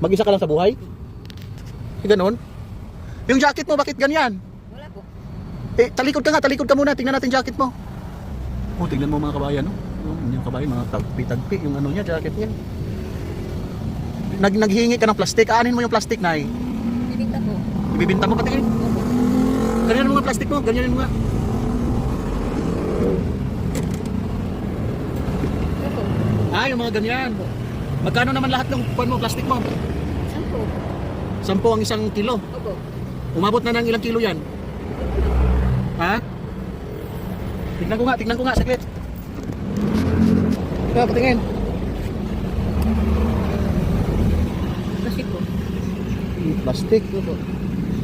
Mag-isa ka lang sa buhay? Ganon? Yung jacket mo, bakit ganyan? Wala po. Talikod ka nga, talikod ka muna. Tingnan natin jacket mo. Tingnan mo mga kabayan, no? Yung kabayan, mga tagpi-tagpi, yung ano niya, jacket niya. Naghihingi ka ng plastic. Aanin mo yung plastic, Nay. Ibinta po. Ibibinta mo, patingin. Ganyan mo nga plastic mo, ganyan mo nga. Yung mga ganyan. Magkano naman lahat ng kuwan mo, plastic mo? 10 ang isang kilo. Opo. Umabot na ng ilang kilo yan? Ha? Tignan ko nga, saglit. Patingin. Plastic po. Plastic. Opo.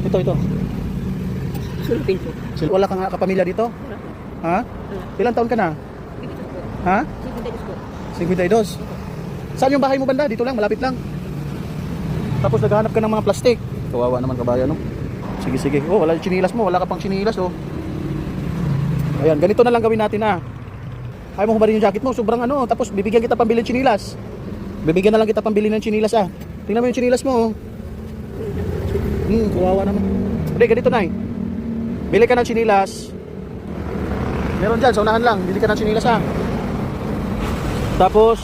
Ito. Sulupin po. Wala kang kapamilya dito? Wala po. Ha? Ilang taon ka na? Ibitas po. Ha? 52 po. 52. Saan yung bahay mo banda? Dito lang, malapit lang. Tapos naghahanap ka ng mga plastic. Kawawa naman kabayan, no? Sige. Oh, wala yung chinilas mo. Wala ka pang chinilas, oh. Ayan, ganito na lang gawin natin, ah. Kaya mo hubarin yung jacket mo. Sobrang ano. Tapos bibigyan kita pambili ng chinilas. Bibigyan na lang kita pambili ng chinilas, ah. Tingnan mo yung chinilas mo, oh. Kawawa naman. Hindi, ganito na, eh. Bili ka ng chinilas. Meron dyan, sa unahan lang. Bili ka ng chinilas, ah. Tapos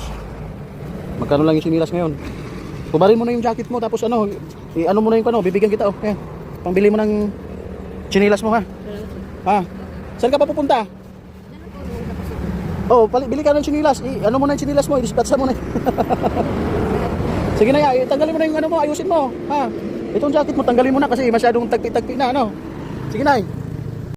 magkano lang yung chinilas ngayon? Hubarin mo na yung jacket mo. Tapos ano mo na yung ano, bibigyan kita, oh. Ayan. Pambili mo ng chinilas mo, ha. Ha? Saan ka pa pupunta? Oh, bili ka ng chinilas. Ano mo na yung chinilas mo? I-dispatcha mo na. Sige na, tanggalin mo na yung ano mo, ayusin mo. Ha? Itong jacket mo, tanggalin mo na kasi masyadong tagpi-tagpi na, ano. Sige na.